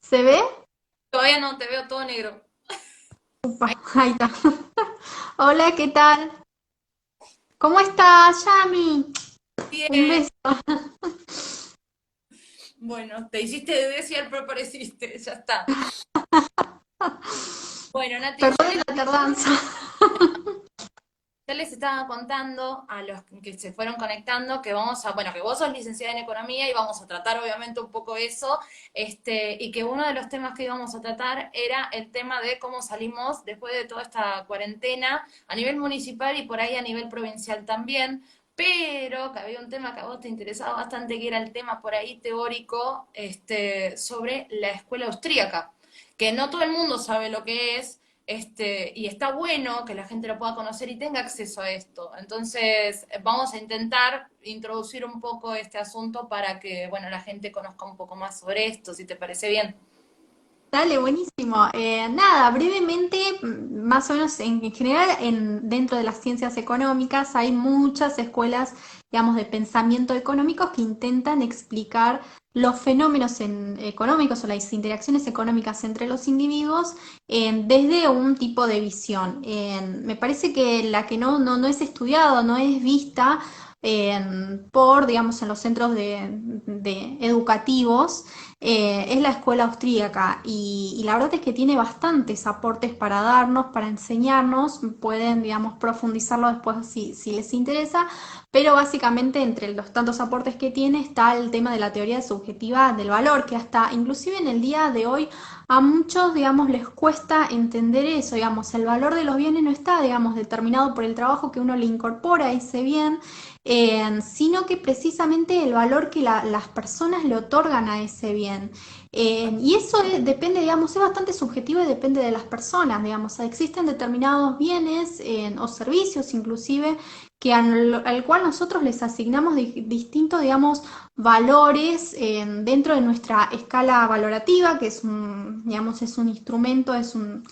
¿Se ve? Todavía no, te veo todo negro. Upa, Ahí, ahí está. Hola, ¿qué tal? ¿Cómo estás, Yami? Un bien. beso. Bueno, te hiciste de desear, pero pareciste, ya está. Bueno, Nati, Perdón la tardanza. ya les estaba contando a los que se fueron conectando que vamos a, bueno, que vos sos licenciada en economía y vamos a tratar obviamente un poco eso, y que uno de los temas que íbamos a tratar era el tema de cómo salimos después de toda esta cuarentena a nivel municipal y por ahí a nivel provincial también. Pero que había un tema que a vos te interesaba bastante, que era el tema por ahí teórico, sobre la escuela austríaca, que no todo el mundo sabe lo que es, y está bueno que la gente lo pueda conocer y tenga acceso a esto. Entonces, vamos a intentar introducir un poco este asunto para que, bueno, la gente conozca un poco más sobre esto, si te parece bien. Dale, buenísimo. Nada, brevemente, más o menos en general, dentro de las ciencias económicas hay muchas escuelas, digamos, de pensamiento económico que intentan explicar los fenómenos económicos o las interacciones económicas entre los individuos desde un tipo de visión. Me parece que la que no es estudiada, no es vista por, digamos, en los centros de educativos, es la escuela austríaca y la verdad es que tiene bastantes aportes para darnos, para enseñarnos, pueden, digamos, profundizarlo después si les interesa, pero básicamente entre los tantos aportes que tiene está el tema de la teoría subjetiva del valor, que hasta inclusive en el día de hoy a muchos, digamos, les cuesta entender eso, digamos, el valor de los bienes no está, digamos, determinado por el trabajo que uno le incorpora a ese bien, sino que precisamente el valor que las personas le otorgan a ese bien. Y eso depende, digamos, es bastante subjetivo y depende de las personas, digamos. Existen determinados bienes o servicios inclusive que al cual nosotros les asignamos distintos, digamos, valores dentro de nuestra escala valorativa, que es un, digamos, es un instrumento, es un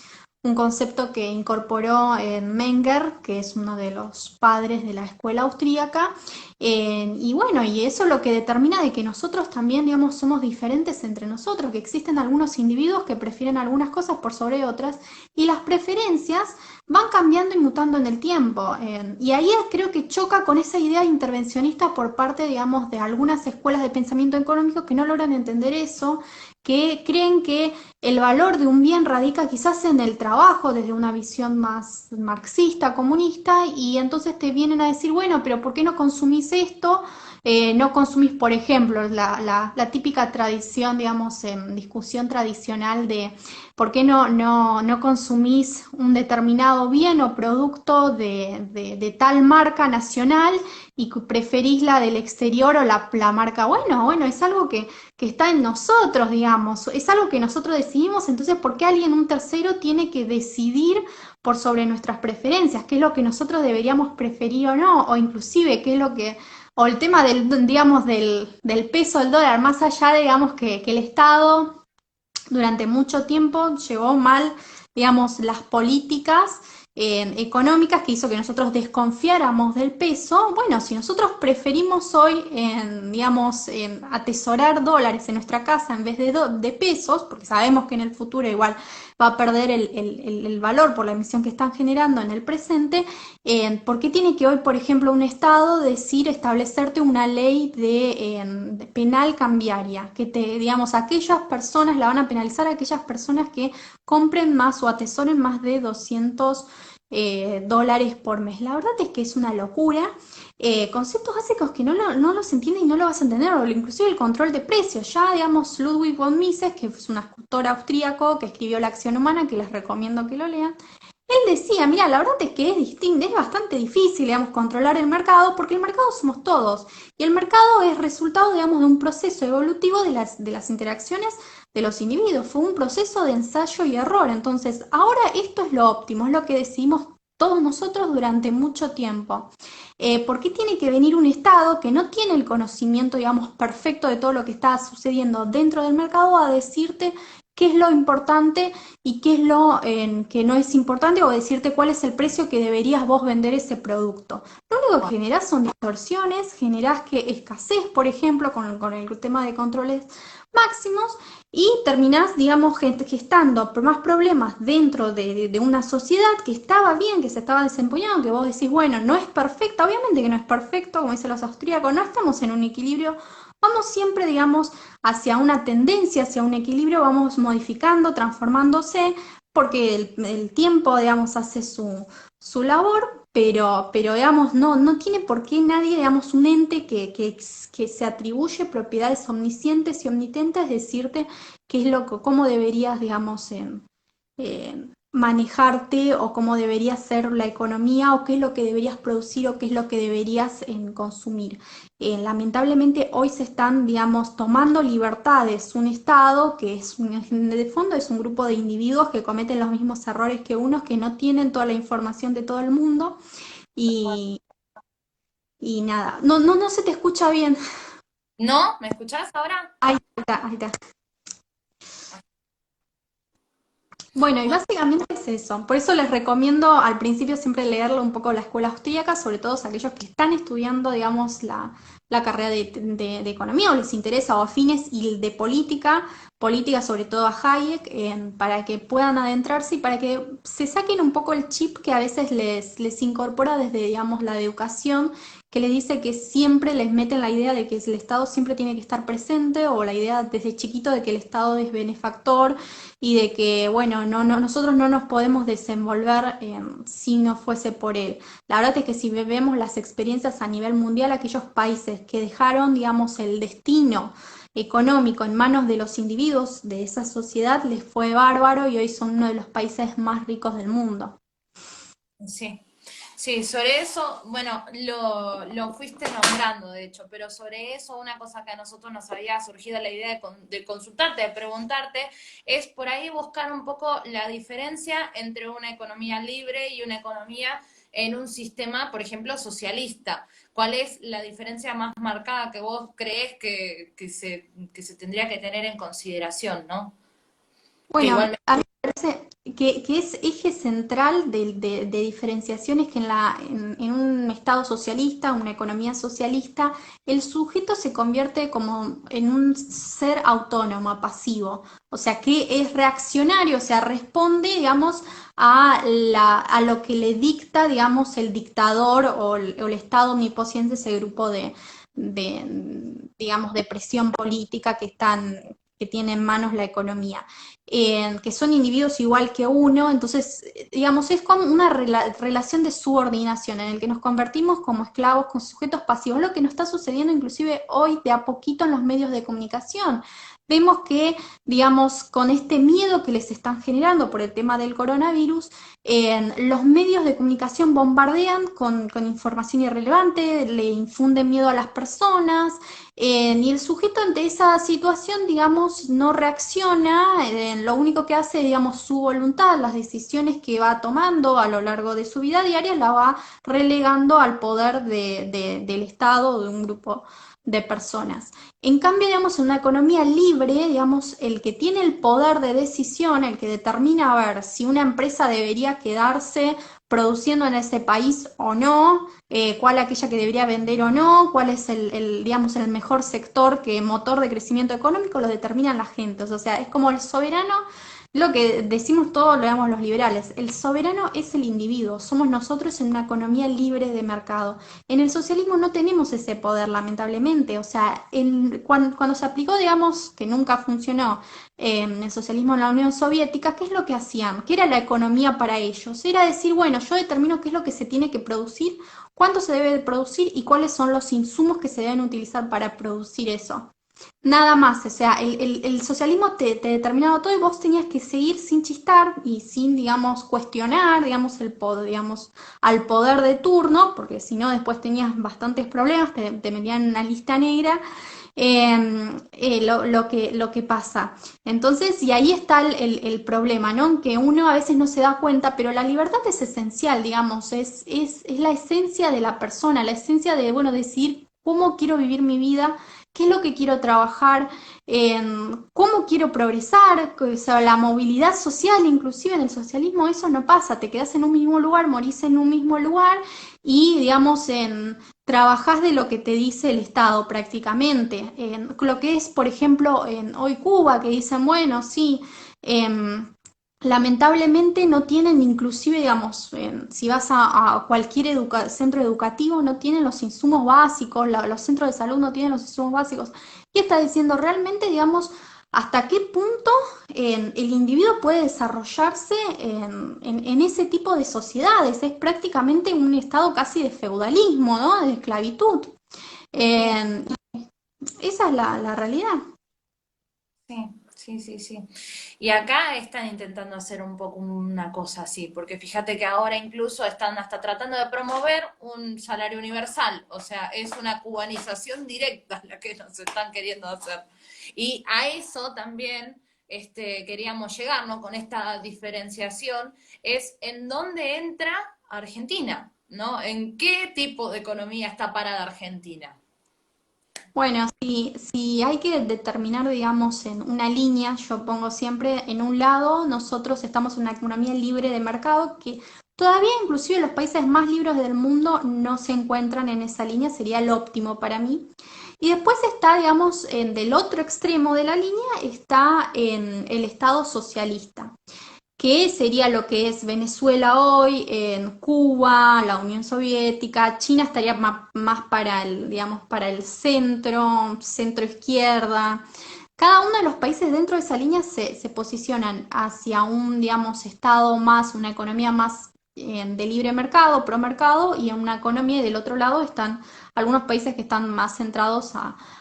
concepto que incorporó Menger, que es uno de los padres de la escuela austríaca, y bueno, y eso es lo que determina de que nosotros también, digamos, somos diferentes entre nosotros, que existen algunos individuos que prefieren algunas cosas por sobre otras, y las preferencias van cambiando y mutando en el tiempo. Y ahí creo que choca con esa idea intervencionista por parte, digamos, de algunas escuelas de pensamiento económico que no logran entender eso, que creen que el valor de un bien radica quizás en el trabajo desde una visión más marxista, comunista, y entonces te vienen a decir, bueno, pero ¿por qué no consumís esto? No consumís, por ejemplo, la típica tradición, digamos, discusión tradicional de por qué no consumís un determinado bien o producto de tal marca nacional y preferís la del exterior o la marca. Bueno, es algo que está en nosotros, digamos, es algo que nosotros decidimos, entonces, ¿por qué alguien, un tercero, tiene que decidir por sobre nuestras preferencias? ¿Qué es lo que nosotros deberíamos preferir o no? O inclusive, ¿qué es lo que... O el tema del, digamos, del peso del dólar, más allá, digamos, que el Estado durante mucho tiempo llevó mal, digamos, las políticas económicas que hizo que nosotros desconfiáramos del peso. Bueno, si nosotros preferimos hoy, digamos, atesorar dólares en nuestra casa en vez de pesos, porque sabemos que en el futuro igual va a perder el valor por la emisión que están generando en el presente, ¿por qué tiene que hoy, por ejemplo, un Estado decir establecerte una ley de penal cambiaria? Que te, digamos, aquellas personas la van a penalizar a aquellas personas que compren más o atesoren más de 200 dólares por mes. La verdad es que es una locura. Conceptos básicos que no los entiende y no lo vas a entender, o inclusive el control de precios. Ya, digamos, Ludwig von Mises, que es un autor austríaco que escribió La acción humana, que les recomiendo que lo lean, él decía, mira, la verdad es que es distinto, es bastante difícil, digamos, controlar el mercado, porque el mercado somos todos, y el mercado es resultado, digamos, de un proceso evolutivo de las interacciones de los individuos, fue un proceso de ensayo y error, entonces ahora esto es lo óptimo, es lo que decidimos todos nosotros durante mucho tiempo. ¿Por qué tiene que venir un Estado que no tiene el conocimiento, digamos, perfecto de todo lo que está sucediendo dentro del mercado a decirte qué es lo importante y qué es lo que no es importante, o decirte cuál es el precio que deberías vos vender ese producto. Lo único que generás son distorsiones, generás que escasez, por ejemplo, con el tema de controles máximos, y terminás, digamos, gestando más problemas dentro de una sociedad que estaba bien, que se estaba desempeñando, que vos decís, bueno, no es perfecta, obviamente que no es perfecto, como dicen los austríacos, no estamos en un equilibrio, vamos siempre, digamos, hacia una tendencia, hacia un equilibrio, vamos modificando, transformándose, porque el tiempo, digamos, hace su labor, pero digamos, no tiene por qué nadie, digamos, un ente que se atribuye propiedades omniscientes y omnitentes, decirte qué es cómo deberías, digamos, manejarte, o cómo debería ser la economía, o qué es lo que deberías producir, o qué es lo que deberías consumir. Lamentablemente hoy se están, digamos, tomando libertades un Estado que de fondo es un grupo de individuos que cometen los mismos errores que unos, que no tienen toda la información de todo el mundo, y, y nada, no se te escucha bien. ¿No? ¿Me escuchás ahora? Ahí está, ahí está. Bueno, y Bueno, básicamente es eso. Por eso les recomiendo al principio siempre leerlo un poco la escuela austríaca, sobre todo aquellos que están estudiando, digamos, la carrera de economía, o les interesa, o afines, y de política sobre todo a Hayek, para que puedan adentrarse y para que se saquen un poco el chip que a veces les incorpora desde, digamos, la educación, que les dice que siempre les meten la idea de que el Estado siempre tiene que estar presente, o la idea desde chiquito de que el Estado es benefactor, y de que, bueno, nosotros no nos podemos desenvolver si no fuese por él. La verdad es que si vemos las experiencias a nivel mundial, aquellos países que dejaron, digamos, el destino económico en manos de los individuos de esa sociedad, les fue bárbaro, y hoy son uno de los países más ricos del mundo. sí. Sí, sobre eso, bueno, lo fuiste nombrando, de hecho, pero sobre eso una cosa que a nosotros nos había surgido la idea de consultarte, de preguntarte, es por ahí buscar un poco la diferencia entre una economía libre y una economía en un sistema, por ejemplo, socialista. ¿Cuál es la diferencia más marcada que vos crees que se tendría que tener en consideración, ¿no? Que Bueno, igualmente, a mí me parece que es eje central de diferenciaciones, que en un Estado socialista, una economía socialista, el sujeto se convierte como en un ser autónomo, pasivo, o sea, que es reaccionario, o sea, responde, digamos, a lo que le dicta, digamos, el dictador, o el Estado omnipotente, ese grupo digamos, de presión política que tiene en manos la economía, que son individuos igual que uno. Entonces, digamos, es como una relación de subordinación en el que nos convertimos como esclavos, con sujetos pasivos, lo que nos está sucediendo inclusive hoy de a poquito en los medios de comunicación. Vemos que, digamos, con este miedo que les están generando por el tema del coronavirus, los medios de comunicación bombardean con información irrelevante, le infunden miedo a las personas, y el sujeto ante esa situación, digamos, no reacciona, lo único que hace, digamos, su voluntad, las decisiones que va tomando a lo largo de su vida diaria, la va relegando al poder del Estado o de un grupo de personas. En cambio, digamos, en una economía libre, digamos, el que tiene el poder de decisión, el que determina a ver si una empresa debería quedarse produciendo en ese país o no, cuál aquella que debería vender o no, cuál es digamos, el mejor sector, que motor de crecimiento económico, lo determinan las gentes. O sea, es como el soberano, lo que decimos todos, lo llamamos los liberales, el soberano es el individuo, somos nosotros en una economía libre de mercado. En el socialismo no tenemos ese poder, lamentablemente. O sea, cuando se aplicó, digamos, que nunca funcionó, el socialismo en la Unión Soviética, ¿qué es lo que hacían? ¿Qué era la economía para ellos? Era decir, bueno, yo determino qué es lo que se tiene que producir, cuánto se debe de producir y cuáles son los insumos que se deben utilizar para producir eso. Nada más, o sea, el socialismo te determinaba todo, y vos tenías que seguir sin chistar y sin, digamos, cuestionar, digamos, el poder, digamos, al poder de turno, porque si no después tenías bastantes problemas, te metían en una lista negra, lo que pasa. Entonces, y ahí está el problema, ¿no? Que uno a veces no se da cuenta, pero la libertad es esencial, digamos, es la esencia de la persona, la esencia de, bueno, decidir cómo quiero vivir mi vida, qué es lo que quiero trabajar, cómo quiero progresar, o sea, la movilidad social, inclusive en el socialismo eso no pasa, te quedas en un mismo lugar, morís en un mismo lugar y, digamos, trabajás de lo que te dice el Estado prácticamente. Lo que es, por ejemplo, en hoy Cuba, que dicen, bueno, sí, lamentablemente no tienen inclusive, digamos, si vas a cualquier centro educativo, no tienen los insumos básicos, los centros de salud no tienen los insumos básicos. Y está diciendo realmente, digamos, hasta qué punto el individuo puede desarrollarse en ese tipo de sociedades. Es prácticamente un estado casi de feudalismo, ¿no? De esclavitud. Sí, Eh, esa es la realidad. sí, sí, sí, sí. Y acá están intentando hacer un poco una cosa así, porque fíjate que ahora incluso están hasta tratando de promover un salario universal, o sea, es una cubanización directa la que nos están queriendo hacer. Y a eso también queríamos llegar, ¿no? Con esta diferenciación, es en dónde entra Argentina, ¿no? ¿En qué tipo de economía está parada Argentina? Bueno, si hay que determinar, digamos, en una línea, yo pongo siempre en un lado, nosotros estamos en una economía libre de mercado que todavía inclusive los países más libres del mundo no se encuentran en esa línea, sería el óptimo para mí. Y después está, digamos, del otro extremo de la línea, está en el Estado socialista, que sería lo que es Venezuela hoy, en Cuba, la Unión Soviética. China estaría más para el, digamos, para el centro, centro izquierda. Cada uno de los países dentro de esa línea se posicionan hacia un, digamos, estado más, una economía más de libre mercado, pro mercado, y en una economía, y del otro lado están algunos países que están más centrados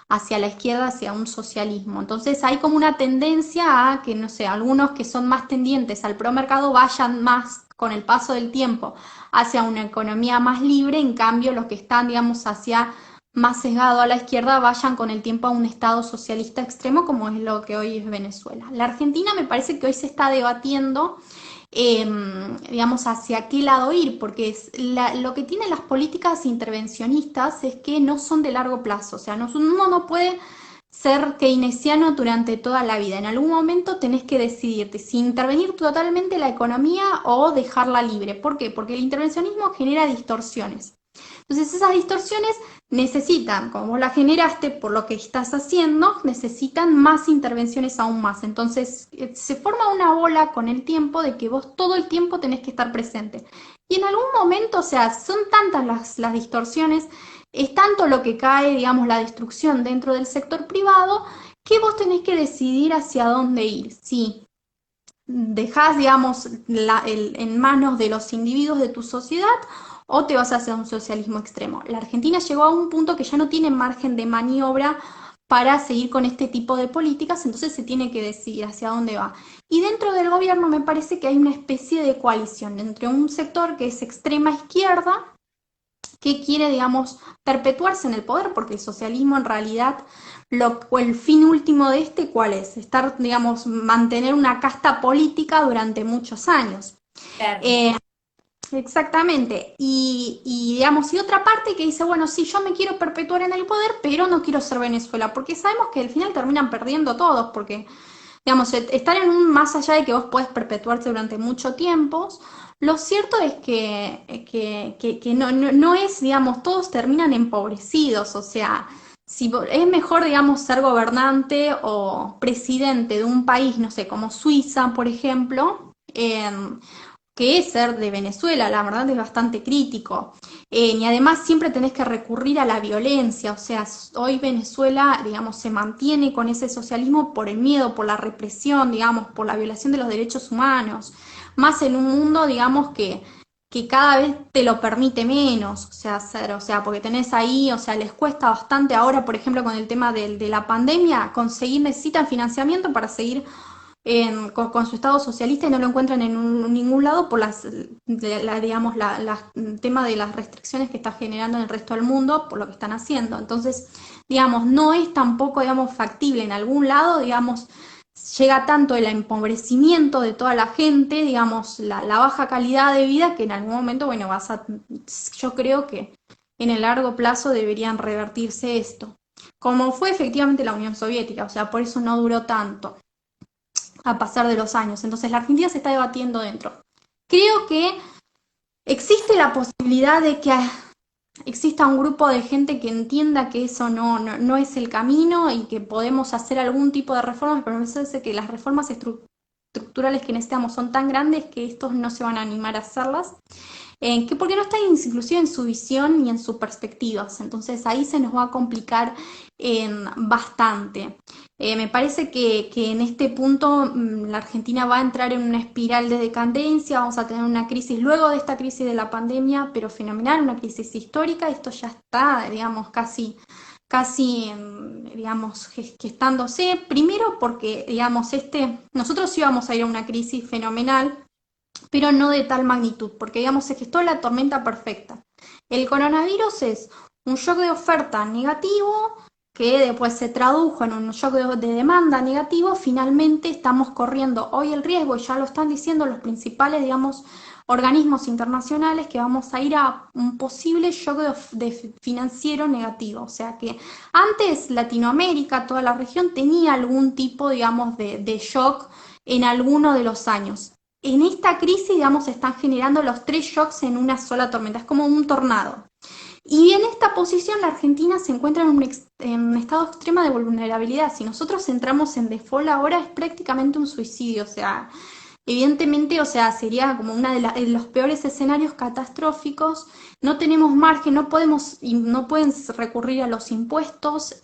hacia la izquierda, hacia un socialismo. Entonces hay como una tendencia a que, no sé, algunos que son más tendientes al pro mercado vayan más con el paso del tiempo hacia una economía más libre, en cambio los que están, digamos, hacia más sesgado a la izquierda vayan con el tiempo a un estado socialista extremo como es lo que hoy es Venezuela. La Argentina me parece que hoy se está debatiendo, digamos, hacia qué lado ir, porque lo que tienen las políticas intervencionistas es que no son de largo plazo, o sea, uno no puede ser keynesiano durante toda la vida. En algún momento tenés que decidirte si intervenir totalmente la economía o dejarla libre. ¿Por qué? Porque el intervencionismo genera distorsiones. Entonces esas distorsiones necesitan, como vos las generaste por lo que estás haciendo, necesitan más intervenciones aún más. Entonces se forma una bola con el tiempo de que vos todo el tiempo tenés que estar presente. Y en algún momento, o sea, son tantas las distorsiones, es tanto lo que cae, digamos, la destrucción dentro del sector privado, que vos tenés que decidir hacia dónde ir. Si dejás, digamos, en manos de los individuos de tu sociedad o te vas a hacer un socialismo extremo. La Argentina llegó a un punto que ya no tiene margen de maniobra para seguir con este tipo de políticas, entonces se tiene que decidir hacia dónde va. Y dentro del gobierno me parece que hay una especie de coalición entre un sector que es extrema izquierda, que quiere, digamos, perpetuarse en el poder, porque el socialismo en realidad, el fin último de este, ¿cuál es? Estar, digamos, mantener una casta política durante muchos años. Claro. Eh, Exactamente. Digamos, y otra parte que dice, bueno, sí, yo me quiero perpetuar en el poder, pero no quiero ser Venezuela, porque sabemos que al final terminan perdiendo todos, porque digamos, estar en un más allá de que vos puedes perpetuarte durante mucho tiempo, lo cierto es que no es, digamos, todos terminan empobrecidos, o sea, si es mejor, digamos, ser gobernante o presidente de un país, no sé, como Suiza, por ejemplo, que es ser de Venezuela, la verdad es bastante crítico. Y además siempre tenés que recurrir a la violencia, o sea, hoy Venezuela, digamos, se mantiene con ese socialismo por el miedo, por la represión, digamos, por la violación de los derechos humanos, más en un mundo, digamos, que cada vez te lo permite menos, o sea, hacer, o sea, porque tenés ahí, o sea, les cuesta bastante ahora, por ejemplo, con el tema de la pandemia, conseguir, necesitan financiamiento para seguir con su estado socialista y no lo encuentran en ningún lado por digamos, el tema de las restricciones que está generando en el resto del mundo por lo que están haciendo. Entonces, digamos, no es tampoco, digamos, factible en algún lado, digamos, llega tanto el empobrecimiento de toda la gente, digamos, la baja calidad de vida que en algún momento, bueno, yo creo que en el largo plazo deberían revertirse esto, como fue efectivamente la Unión Soviética, o sea, por eso no duró tanto a pasar de los años. Entonces la Argentina se está debatiendo dentro. Creo que existe la posibilidad de que exista un grupo de gente que entienda que eso no es el camino y que podemos hacer algún tipo de reformas, pero me parece que las reformas estructurales que necesitamos son tan grandes que estos no se van a animar a hacerlas, que porque no están inclusive en su visión ni en sus perspectivas, entonces ahí se nos va a complicar bastante. Me parece que en este punto la Argentina va a entrar en una espiral de decadencia, vamos a tener una crisis luego de esta crisis de la pandemia, pero fenomenal, una crisis histórica, esto ya está, digamos, casi digamos, gestándose, primero porque, digamos, nosotros íbamos a ir a una crisis fenomenal, pero no de tal magnitud, porque digamos se gestó la tormenta perfecta. El coronavirus es un shock de oferta negativo que después se tradujo en un shock de demanda negativo. Finalmente estamos corriendo hoy el riesgo, y ya lo están diciendo los principales, digamos, organismos internacionales, que vamos a ir a un posible shock de financiero negativo. O sea que antes Latinoamérica, toda la región, tenía algún tipo, digamos, de shock en alguno de los años. En esta crisis, digamos, se están generando los tres shocks en una sola tormenta, es como un tornado. Y en esta posición la Argentina se encuentra en un estado extremo de vulnerabilidad. Si nosotros entramos en default ahora es prácticamente un suicidio, o sea, evidentemente, o sea, sería como uno de los peores escenarios catastróficos. No tenemos margen, no pueden recurrir a los impuestos,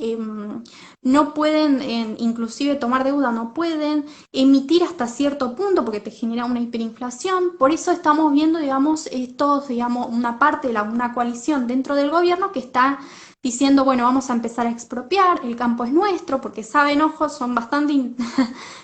no pueden inclusive tomar deuda, no pueden emitir hasta cierto punto porque te genera una hiperinflación. Por eso estamos viendo, digamos, digamos, una parte de una coalición dentro del gobierno que está diciendo, bueno, vamos a empezar a expropiar, el campo es nuestro, porque saben, ojo, son bastante,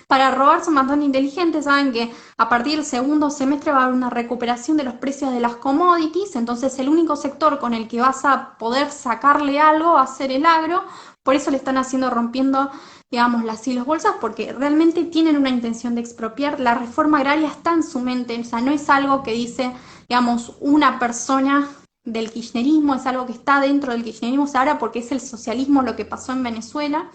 para robar son bastante inteligentes, saben que a partir del segundo semestre va a haber una recuperación de los precios de las commodities, entonces el único sector con el que vas a poder sacarle algo va a ser el agro, por eso le están haciendo, rompiendo, digamos, las hilos bolsas, porque realmente tienen una intención de expropiar. La reforma agraria está en su mente, o sea, no es algo que dice, digamos, una persona del kirchnerismo, es algo que está dentro del kirchnerismo ahora porque es el socialismo lo que pasó en Venezuela.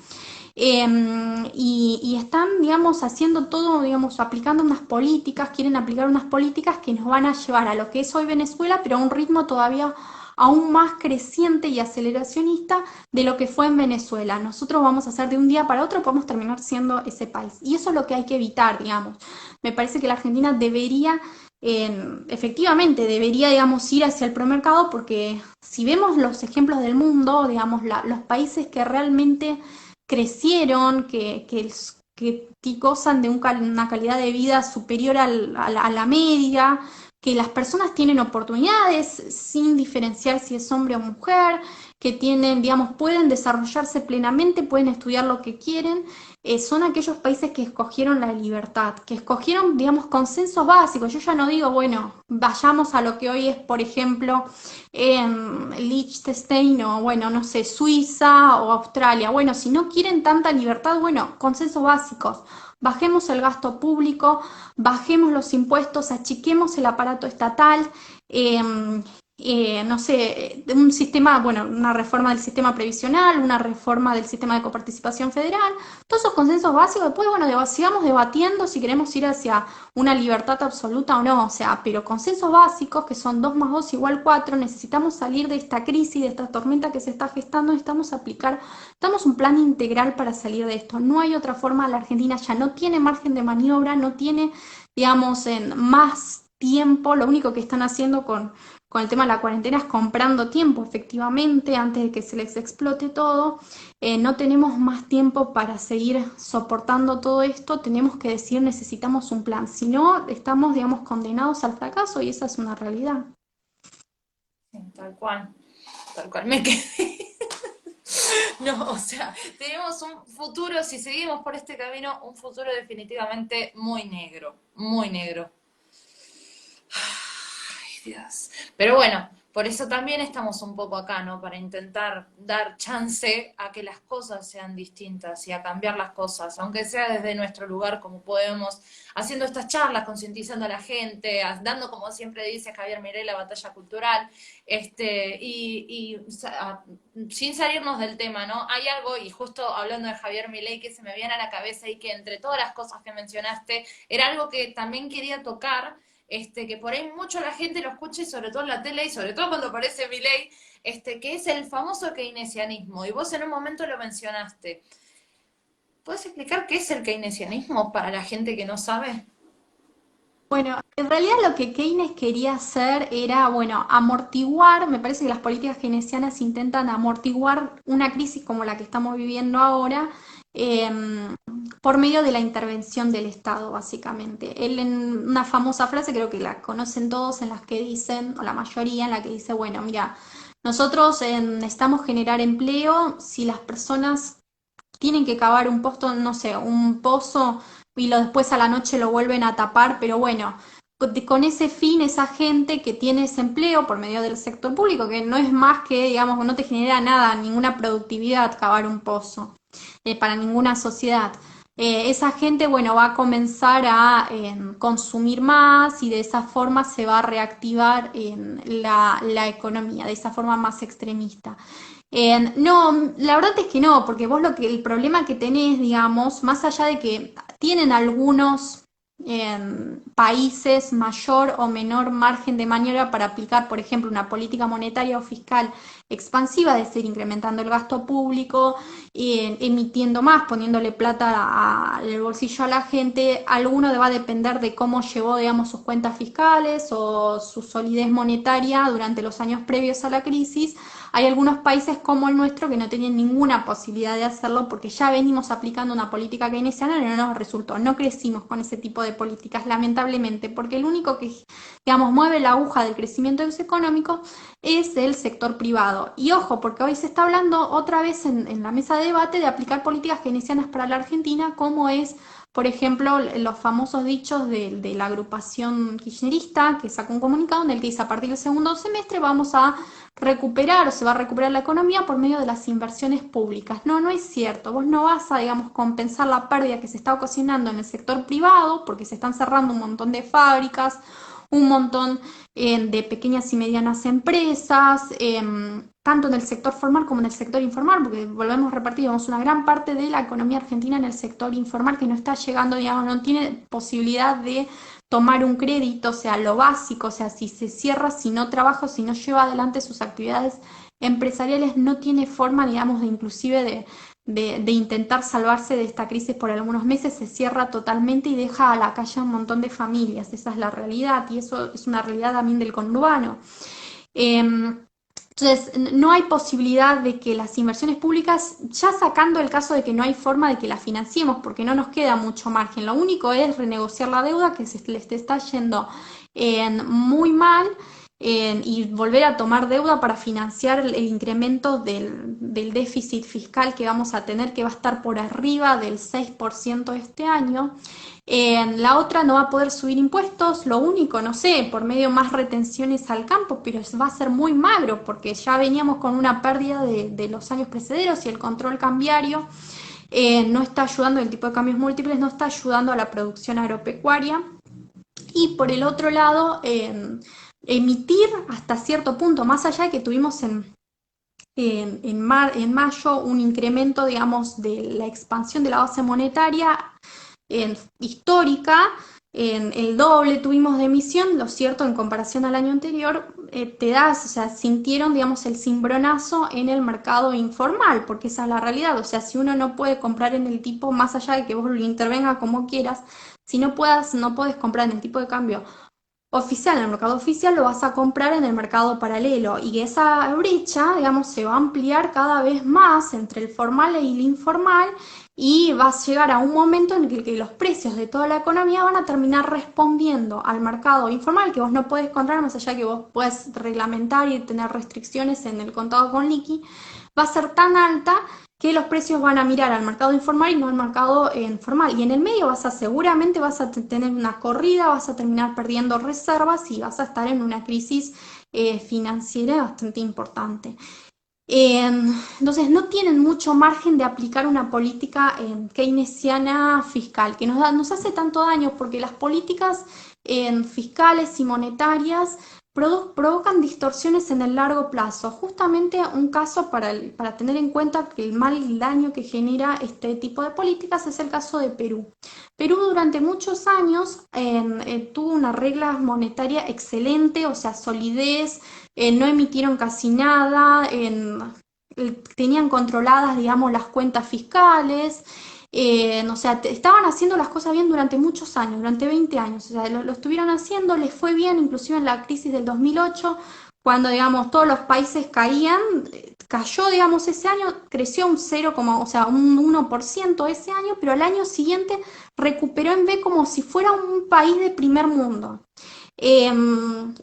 Y están, digamos, haciendo todo, digamos, aplicando unas políticas, quieren aplicar unas políticas que nos van a llevar a lo que es hoy Venezuela, pero a un ritmo todavía aún más creciente y aceleracionista de lo que fue en Venezuela. Nosotros vamos a hacer de un día para otro, podemos terminar siendo ese país. Y eso es lo que hay que evitar, digamos. Me parece que la Argentina debería efectivamente debería, digamos, ir hacia el promercado, porque si vemos los ejemplos del mundo, digamos, los países que realmente crecieron, que gozan de una calidad de vida superior a la media, que las personas tienen oportunidades sin diferenciar si es hombre o mujer, que tienen, digamos, pueden desarrollarse plenamente, pueden estudiar lo que quieren, son aquellos países que escogieron la libertad, que escogieron, digamos, consensos básicos. Yo ya no digo, bueno, vayamos a lo que hoy es, por ejemplo, Liechtenstein o, bueno, no sé, Suiza o Australia. Bueno, si no quieren tanta libertad, bueno, consensos básicos. Bajemos el gasto público, bajemos los impuestos, achiquemos el aparato estatal, no sé, un sistema, bueno, una reforma del sistema previsional, una reforma del sistema de coparticipación federal, todos esos consensos básicos. Después, bueno, sigamos debatiendo si queremos ir hacia una libertad absoluta o no, o sea, pero consensos básicos que son 2 más 2 igual 4, necesitamos salir de esta crisis, de esta tormenta que se está gestando, necesitamos damos un plan integral para salir de esto. No hay otra forma, la Argentina ya no tiene margen de maniobra, no tiene, digamos, en más tiempo. Lo único que están haciendo con el tema de la cuarentena es comprando tiempo, efectivamente, antes de que se les explote todo. No tenemos más tiempo para seguir soportando todo esto, tenemos que decir, necesitamos un plan, si no, estamos, digamos, condenados al fracaso, y esa es una realidad. Sí, tal cual, me quedé. No, o sea, tenemos un futuro, si seguimos por este camino, un futuro definitivamente muy negro, muy negro. Ay, Dios. Pero bueno, Por eso también estamos un poco acá, ¿no? Para intentar dar chance a que las cosas sean distintas y a cambiar las cosas, aunque sea desde nuestro lugar como podemos, haciendo estas charlas, concientizando a la gente, dando, como siempre dice Javier Milei, la batalla cultural, sin salirnos del tema, ¿no? Hay algo, y justo hablando de Javier Milei, que se me viene a la cabeza y que entre todas las cosas que mencionaste, era algo que también quería tocar, que por ahí mucho la gente lo escuche, sobre todo en la tele y sobre todo cuando aparece Milei, que es el famoso keynesianismo. Y vos en un momento lo mencionaste. ¿Puedes explicar qué es el keynesianismo para la gente que no sabe? Bueno, en realidad lo que Keynes quería hacer era, bueno, amortiguar, me parece que las políticas keynesianas intentan amortiguar una crisis como la que estamos viviendo ahora, por medio de la intervención del Estado, básicamente. Él en una famosa frase, creo que la conocen todos, en las que dicen, o la mayoría, en la que dice, bueno, mira, nosotros necesitamos generar empleo si las personas tienen que cavar un pozo, no sé, un pozo y después a la noche lo vuelven a tapar, pero bueno, con ese fin, esa gente que tiene ese empleo por medio del sector público, que no es más que, digamos, no te genera nada, ninguna productividad cavar un pozo para ninguna sociedad. Esa gente, bueno, va a comenzar a consumir más y de esa forma se va a reactivar la economía, de esa forma más extremista. No, la verdad es que no, porque vos el problema que tenés, digamos, más allá de que tienen algunos países mayor o menor margen de maniobra para aplicar, por ejemplo, una política monetaria o fiscal expansiva, es decir, incrementando el gasto público, emitiendo más, poniéndole plata al bolsillo a la gente, alguno va a depender de cómo llevó, digamos, sus cuentas fiscales o su solidez monetaria durante los años previos a la crisis. Hay algunos países como el nuestro que no tenían ninguna posibilidad de hacerlo porque ya venimos aplicando una política keynesiana y no nos resultó. No crecimos con ese tipo de políticas, lamentablemente, porque el único que, digamos, mueve la aguja del crecimiento económico es el sector privado. Y ojo, porque hoy se está hablando otra vez en la mesa de debate de aplicar políticas keynesianas para la Argentina, como es, por ejemplo, los famosos dichos de la agrupación kirchnerista, que sacó un comunicado en el que dice a partir del segundo semestre vamos a recuperar o se va a recuperar la economía por medio de las inversiones públicas. No, no es cierto. Vos no vas a, digamos, compensar la pérdida que se está ocasionando en el sector privado porque se están cerrando un montón de fábricas, un montón de pequeñas y medianas empresas, tanto en el sector formal como en el sector informal, porque volvemos a repartir, digamos, una gran parte de la economía argentina en el sector informal que no está llegando, digamos, no tiene posibilidad de tomar un crédito, o sea, lo básico, o sea, si se cierra, si no trabaja, si no lleva adelante sus actividades empresariales, no tiene forma, digamos, de inclusive de intentar salvarse de esta crisis por algunos meses, se cierra totalmente y deja a la calle a un montón de familias. Esa es la realidad y eso es una realidad también del conurbano. Entonces, no hay posibilidad de que las inversiones públicas, ya sacando el caso de que no hay forma de que las financiemos, porque no nos queda mucho margen, lo único es renegociar la deuda que se les está yendo muy mal y volver a tomar deuda para financiar el incremento del déficit fiscal que vamos a tener, que va a estar por arriba del 6% este año. La otra no va a poder subir impuestos, lo único, no sé, por medio más retenciones al campo, pero va a ser muy magro porque ya veníamos con una pérdida de los años precederos y el control cambiario no está ayudando, el tipo de cambios múltiples no está ayudando a la producción agropecuaria. Y por el otro lado, emitir hasta cierto punto, más allá de que tuvimos en mayo un incremento, digamos, de la expansión de la base monetaria histórica, el doble tuvimos de emisión, lo cierto, en comparación al año anterior, o sea, sintieron, digamos, el cimbronazo en el mercado informal, porque esa es la realidad, o sea, si uno no puede comprar en el tipo, más allá de que vos lo intervenga como quieras, si no puedes comprar en el tipo de cambio oficial, en el mercado oficial, lo vas a comprar en el mercado paralelo y esa brecha, digamos, se va a ampliar cada vez más entre el formal y el informal y vas a llegar a un momento en el que los precios de toda la economía van a terminar respondiendo al mercado informal, que vos no puedes comprar, más allá que vos puedes reglamentar y tener restricciones en el contado con liqui, va a ser tan alta que los precios van a mirar al mercado informal y no al mercado formal. Y en el medio seguramente vas a tener una corrida, vas a terminar perdiendo reservas y vas a estar en una crisis financiera bastante importante. Entonces no tienen mucho margen de aplicar una política keynesiana fiscal, que nos hace tanto daño porque las políticas fiscales y monetarias provocan distorsiones en el largo plazo. Justamente un caso para tener en cuenta que el mal daño que genera este tipo de políticas es el caso de Perú. Perú durante muchos años tuvo una regla monetaria excelente, o sea, solidez, no emitieron casi nada, tenían controladas, digamos, las cuentas fiscales, o sea, estaban haciendo las cosas bien durante muchos años, durante 20 años, o sea, lo estuvieron haciendo, les fue bien, inclusive en la crisis del 2008, cuando, digamos, todos los países caían, cayó, digamos, ese año, creció un 0, o sea, un 1% ese año, pero al año siguiente recuperó en B como si fuera un país de primer mundo.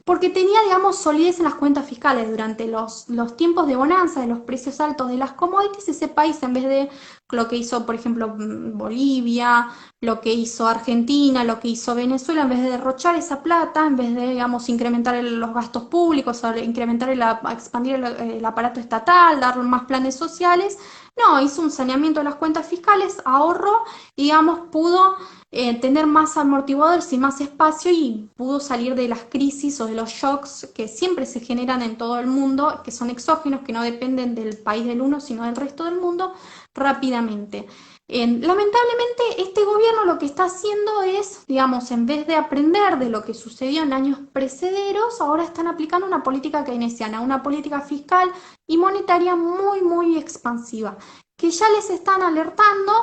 Porque tenía, digamos, solidez en las cuentas fiscales durante los tiempos de bonanza, de los precios altos de las commodities, ese país en vez de lo que hizo, por ejemplo, Bolivia, lo que hizo Argentina, lo que hizo Venezuela, en vez de derrochar esa plata, en vez de, digamos, incrementar los gastos públicos, incrementar expandir el aparato estatal, dar más planes sociales, no, hizo un saneamiento de las cuentas fiscales, ahorró, y, digamos, pudo tener más amortiguadores y más espacio y pudo salir de las crisis o de los shocks que siempre se generan en todo el mundo, que son exógenos, que no dependen del país del uno, sino del resto del mundo, rápidamente. Lamentablemente, este gobierno lo que está haciendo es, digamos, en vez de aprender de lo que sucedió en años precederos, ahora están aplicando una política keynesiana, una política fiscal y monetaria muy, muy expansiva, que ya les están alertando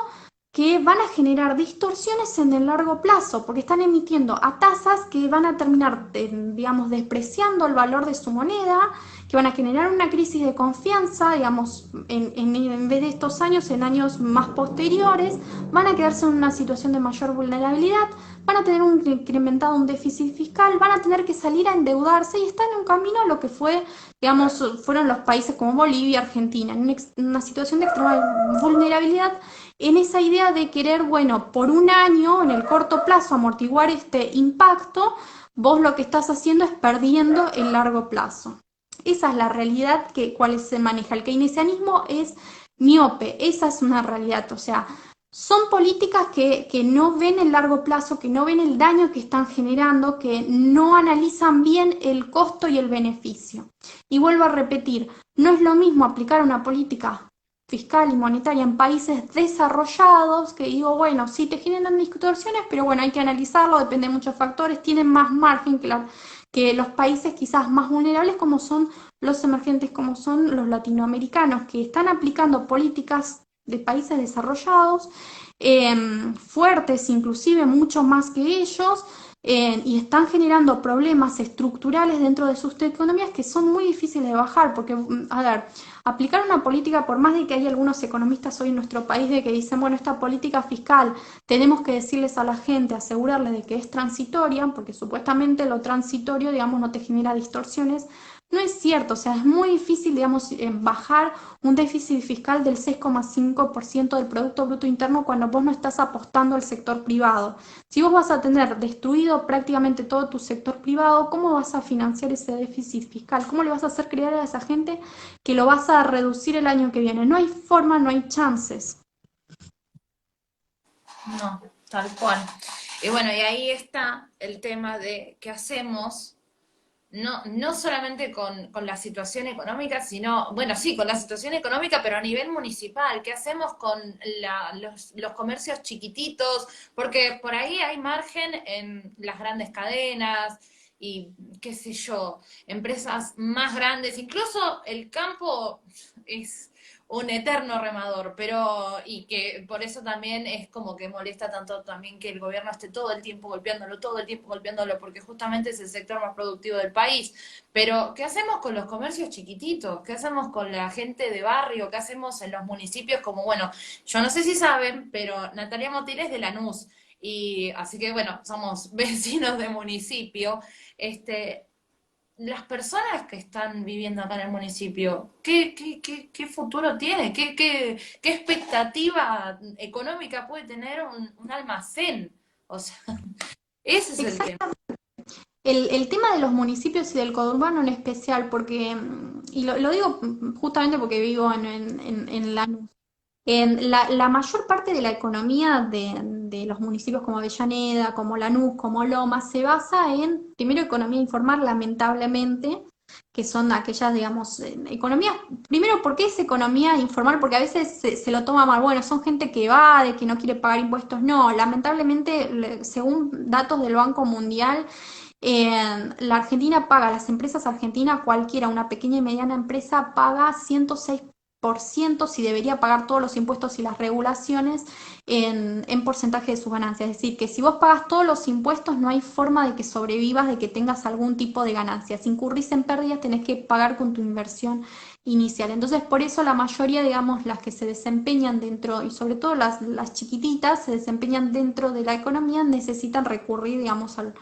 que van a generar distorsiones en el largo plazo, porque están emitiendo a tasas que van a terminar, digamos, despreciando el valor de su moneda, que van a generar una crisis de confianza, digamos, en vez de estos años, en años más posteriores, van a quedarse en una situación de mayor vulnerabilidad, van a tener incrementado un déficit fiscal, van a tener que salir a endeudarse y están en un camino a lo que fue, digamos, fueron los países como Bolivia, Argentina, en una situación de extrema vulnerabilidad, en esa idea de querer, bueno, por un año, en el corto plazo, amortiguar este impacto, vos lo que estás haciendo es perdiendo el largo plazo. Esa es la realidad cual se maneja. El keynesianismo es miope, esa es una realidad, o sea, son políticas que no ven el largo plazo, que no ven el daño que están generando, que no analizan bien el costo y el beneficio. Y vuelvo a repetir, no es lo mismo aplicar una política fiscal y monetaria en países desarrollados, que digo, bueno, sí te generan distorsiones, pero bueno, hay que analizarlo, depende de muchos factores, tienen más margen que los países quizás más vulnerables como son los emergentes, como son los latinoamericanos, que están aplicando políticas de países desarrollados, fuertes inclusive mucho más que ellos, y están generando problemas estructurales dentro de sus economías que son muy difíciles de bajar, porque, a ver, aplicar una política, por más de que hay algunos economistas hoy en nuestro país de que dicen, bueno, esta política fiscal tenemos que decirles a la gente, asegurarles de que es transitoria, porque supuestamente lo transitorio, digamos, no te genera distorsiones, no es cierto, o sea, es muy difícil, digamos, bajar un déficit fiscal del 6,5% del Producto Bruto Interno cuando vos no estás apostando al sector privado. Si vos vas a tener destruido prácticamente todo tu sector privado, ¿cómo vas a financiar ese déficit fiscal? ¿Cómo le vas a hacer creer a esa gente que lo vas a reducir el año que viene? No hay forma, no hay chances. No, tal cual. Y bueno, y ahí está el tema de qué hacemos, no solamente con la situación económica, sino, bueno, sí, con la situación económica, pero a nivel municipal. ¿Qué hacemos con los comercios chiquititos? Porque por ahí hay margen en las grandes cadenas y, qué sé yo, empresas más grandes. Incluso el campo es un eterno remador, pero y que por eso también es como que molesta tanto también que el gobierno esté todo el tiempo golpeándolo, porque justamente es el sector más productivo del país. Pero, ¿qué hacemos con los comercios chiquititos? ¿Qué hacemos con la gente de barrio? ¿Qué hacemos en los municipios? Como, bueno, yo no sé si saben, pero Natalia Motil es de Lanús, y así que, bueno, somos vecinos de municipio. Este, las personas que están viviendo acá en el municipio, ¿qué futuro tiene? ¿Qué expectativa económica puede tener un almacén? O sea, ese es el tema. El tema de los municipios y del conurbano en especial, porque, y lo digo justamente porque vivo en Lanús. La mayor parte de la economía de los municipios como Avellaneda, como Lanús, como Lomas, se basa en, primero, economía informal, lamentablemente, que son aquellas, digamos, economías, primero, ¿por qué es economía informal? Porque a veces se lo toma mal, bueno, son gente que evade, que no quiere pagar impuestos, no, lamentablemente, según datos del Banco Mundial, la Argentina paga, las empresas argentinas, cualquiera, una pequeña y mediana empresa, paga 106% si debería pagar todos los impuestos y las regulaciones en porcentaje de sus ganancias. Es decir, que si vos pagas todos los impuestos no hay forma de que sobrevivas, de que tengas algún tipo de ganancias. Si incurrís en pérdidas tenés que pagar con tu inversión inicial. Entonces, por eso la mayoría, digamos, las que se desempeñan dentro, y sobre todo las chiquititas, se desempeñan dentro de la economía, necesitan recurrir, digamos, al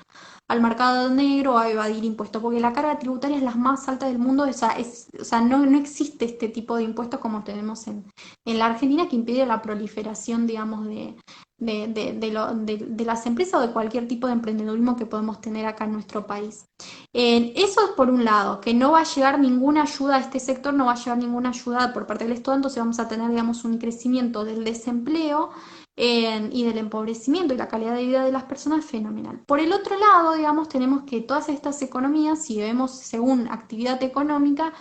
mercado negro, a evadir impuestos, porque la carga tributaria es la más alta del mundo, o sea no existe este tipo de impuestos como tenemos en la Argentina, que impide la proliferación, digamos, de las empresas o de cualquier tipo de emprendedurismo que podemos tener acá en nuestro país. Eso es por un lado, que no va a llegar ninguna ayuda a este sector, no va a llegar ninguna ayuda por parte del Estado, entonces vamos a tener, digamos, un crecimiento del desempleo y del empobrecimiento y la calidad de vida de las personas fenomenal. Por el otro lado, digamos, tenemos que todas estas economías, si vemos según actividad económica,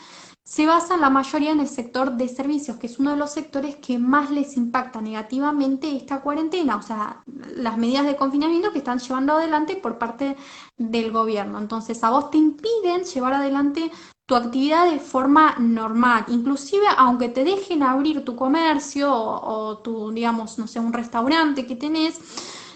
se basan la mayoría en el sector de servicios, que es uno de los sectores que más les impacta negativamente esta cuarentena, o sea, las medidas de confinamiento que están llevando adelante por parte del gobierno. Entonces, a vos te impiden llevar adelante tu actividad de forma normal, inclusive aunque te dejen abrir tu comercio o tu, digamos, no sé, un restaurante que tenés,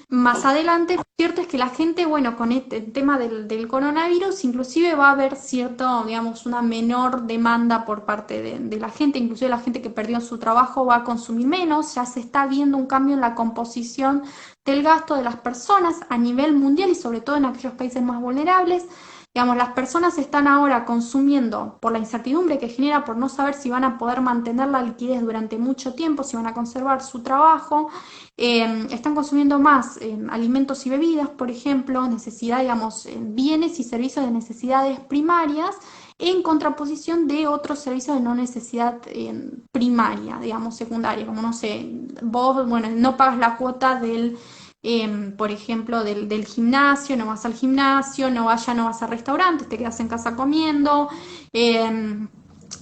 más adelante, lo cierto es que la gente, bueno, con este tema del coronavirus, inclusive va a haber cierto, digamos, una menor demanda por parte de la gente, inclusive la gente que perdió su trabajo va a consumir menos, ya se está viendo un cambio en la composición del gasto de las personas a nivel mundial y sobre todo en aquellos países más vulnerables. Digamos, las personas están ahora consumiendo por la incertidumbre que genera, por no saber si van a poder mantener la liquidez durante mucho tiempo, si van a conservar su trabajo, están consumiendo más alimentos y bebidas, por ejemplo, necesidad, digamos, bienes y servicios de necesidades primarias, en contraposición de otros servicios de no necesidad primaria, digamos, secundaria, como no sé, vos, bueno, no pagas la cuota del por ejemplo, del gimnasio, no vas al gimnasio, no vas a restaurantes, te quedas en casa comiendo,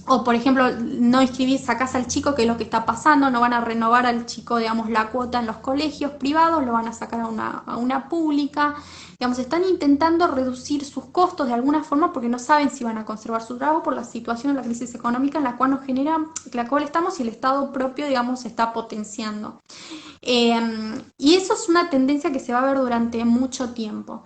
o por ejemplo, no inscribís, sacás al chico, que es lo que está pasando, no van a renovar al chico, digamos, la cuota en los colegios privados, lo van a sacar a una pública, digamos, están intentando reducir sus costos de alguna forma porque no saben si van a conservar su trabajo por la situación de la crisis económica en la cual nos genera, la cual estamos y el Estado propio, digamos, se está potenciando. Y eso es una tendencia que se va a ver durante mucho tiempo.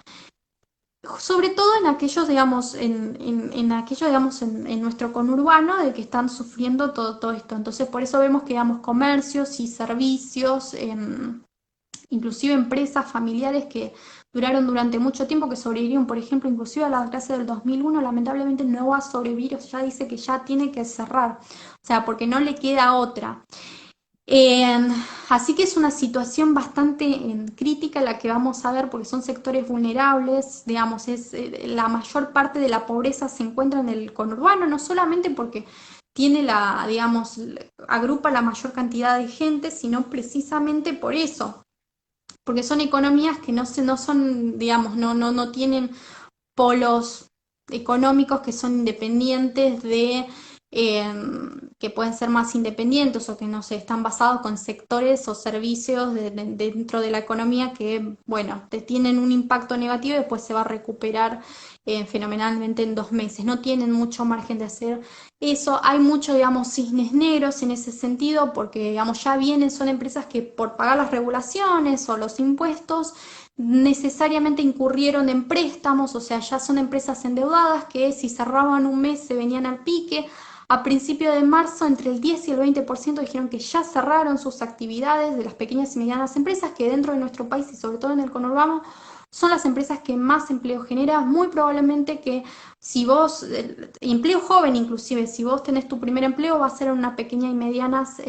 Sobre todo en aquellos, digamos, en aquellos, digamos, en nuestro conurbano, de que están sufriendo todo esto. Entonces, por eso vemos que, digamos, comercios y servicios, inclusive empresas familiares que duraron durante mucho tiempo, que sobrevivieron, por ejemplo, inclusive a la clase del 2001, lamentablemente no va a sobrevivir, o sea, ya dice que ya tiene que cerrar, o sea, porque no le queda otra. Eh, Así que es una situación bastante crítica la que vamos a ver porque son sectores vulnerables, digamos, la mayor parte de la pobreza se encuentra en el conurbano, no solamente porque tiene digamos, agrupa la mayor cantidad de gente, sino precisamente por eso, porque son economías que no son, digamos, no tienen polos económicos que son independientes eh, que pueden ser más independientes o que no sé, están basados con sectores o servicios dentro de la economía que, bueno, te tienen un impacto negativo y después se va a recuperar fenomenalmente en 2 meses. No tienen mucho margen de hacer eso. Hay mucho, digamos, cisnes negros en ese sentido porque, digamos, ya vienen, son empresas que por pagar las regulaciones o los impuestos necesariamente incurrieron en préstamos, o sea, ya son empresas endeudadas que si cerraban un mes se venían al pique. A principio de marzo, entre el 10 y el 20% dijeron que ya cerraron sus actividades de las pequeñas y medianas empresas que dentro de nuestro país y sobre todo en el conurbano son las empresas que más empleo generan. Muy probablemente que si vos, empleo joven inclusive, si vos tenés tu primer empleo, va a ser una pequeña y medianas